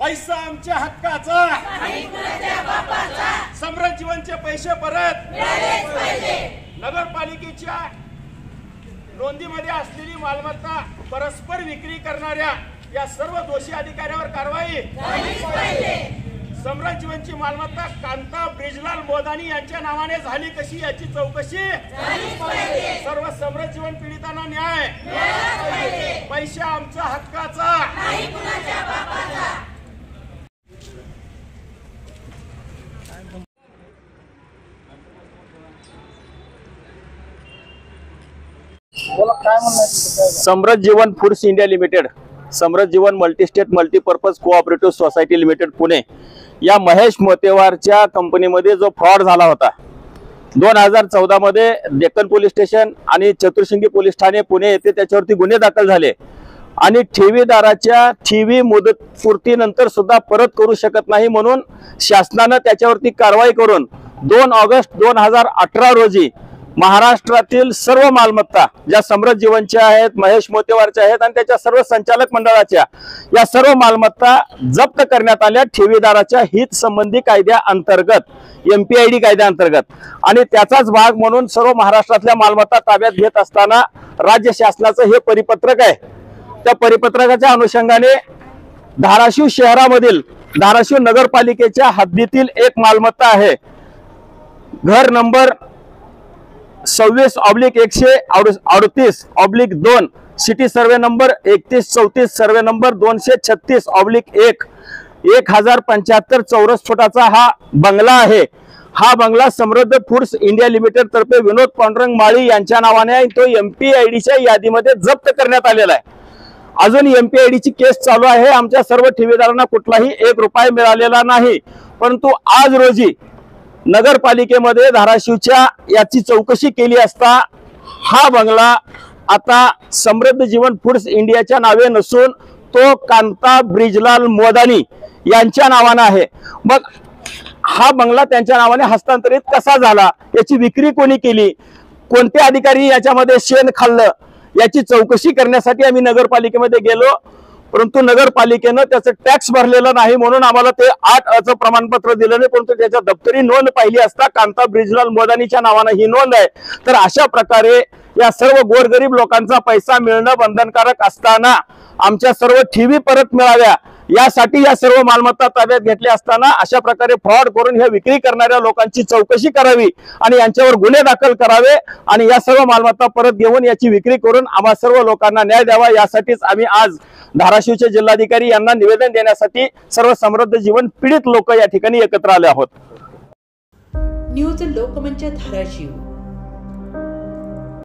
पैसा आमच्या हक्काचा, समृद्ध जीवनचे पैसे परत मिळालेच पाहिजे। नगरपालिकेच्या नोंदीमध्ये असलेली मालमत्ता परस्पर विक्री करणाऱ्या या सर्व दोषी अधिकाऱ्यावर कारवाई झालीच पाहिजे। समृद्ध जीवनची मालमत्ता कांता ब्रिजलाल मोदानी यांच्या नावाने झाली कशी याची चौकशी झालीच पाहिजे। सर्व समृद्ध जीवन पीडितांना न्याय मिळालाच पाहिजे। पैसा आमचा हक्काचा, नाही कुणाच्या बापाचा। समृद्ध जीवन फूड्स इंडिया लिमिटेड, समृद्ध जीवन multistate multipurpose cooperative society limited Pune या महेश मोतेवारच्या कंपनीमध्ये जो फ्रॉड झाला होता 2014 मध्ये डेक्कन पोलीस स्टेशन आणि चतुर्शिंगी पोलीस ठाणे पुणे येथे त्याच्यावरती गुन्हे दाखल झाले आणि ठेवीदाराच्या ठेवी मुदतपूर्तीनंतर सुद्धा परत करू शकत नाही म्हणून शासनाने त्याच्यावरती कारवाई करून 2 ऑगस्ट 2018 रोजी महाराष्ट्रातील सर्व मालमत्ता ज्या समृद्ध जीवनच्या आहेत, महेश मोतेवारच्या आहेत आणि त्याच्या सर्व संचालक मंडळाच्या या सर्व मालमत्ता जप्त करण्यात आल्या ठेवीदाराच्या हित संबंधी कायद्या अंतर्गत, MPID कायद्या अंतर्गत। आणि त्याचाच भाग म्हणून सर्व महाराष्ट्रातल्या मालमत्ता ताब्यात घेत असताना राज्य शासनाचं हे परिपत्रक आहे। त्या परिपत्रकाच्या अनुषंगाने धाराशिव शहरामधील धाराशिव नगरपालिकेच्या हद्दीतील एक मालमत्ता आहे, घर number 26/138/2, city survey number 3134, survey number 236/1, 1075 चौरस फुटाचा हा बंगला आहे। हा बंगला समृद्ध फूड्स इंडिया लिमिटेड तर्फे विनोद पांडुरंग माळी यांच्या नावाने आहे। तो MPIDच्या यादीमध्ये जप्त करण्यात आलेला आहे। अजून MPIDची केस चालू आहे। आमच्या सर्व ठेवीदारांना कुठलाही 1 रुपया मिळालेला नाही, परंतु आज रोजी नगरपालिकेमध्ये धाराशिवच्या याची चौकशी केली असता हा बंगला आता समृद्ध जीवन फूड्स इंडियाच्या नावे नसून तो कांता ब्रिजलाल मोदानी यांच्या नावाने आहे। मग हा बंगला त्यांच्या नावाने हस्तांतरित कसा झाला, याची विक्री कोणी केली, कोणते अधिकारी याच्यामध्ये शेण खाल्लं, याची चौकशी करण्यासाठी आम्ही नगरपालिकेमध्ये गेलो, परंतु नगरपालिकेनं त्याचं टॅक्स भरलेलं नाही म्हणून आम्हाला ते 8अ प्रमाणपत्र दिलं नाही, परंतु त्याच्या दप्तरी नोंद पाहिली असता कांता ब्रिजलाल मोदानीच्या नावाने ही नोंद आहे। तर अशा प्रकारे या सर्व गोरगरीब लोकांचा पैसा मिळणं बंधनकारक असताना आमच्या सर्व ठेवी परत मिळाव्या यासाठी या सर्व मालमत्ता ताब्यात घेतल्या असताना अशा प्रकारे फ्रॉड करून ह्या विक्री करणाऱ्या लोकांची चौकशी करावी आणि यांच्यावर गुन्हे दाखल करावे आणि या सर्व मालमत्ता परत घेऊन याची विक्री करून आम्हा सर्व लोकांना न्याय द्यावा, यासाठीच आम्ही आज धाराशिवचे जिल्हाधिकारी यांना निवेदन देण्यासाठी सर्व समृद्ध जीवन पीडित लोक या ठिकाणी एकत्र आले आहोत। न्यूज लोकमंच धाराशिव।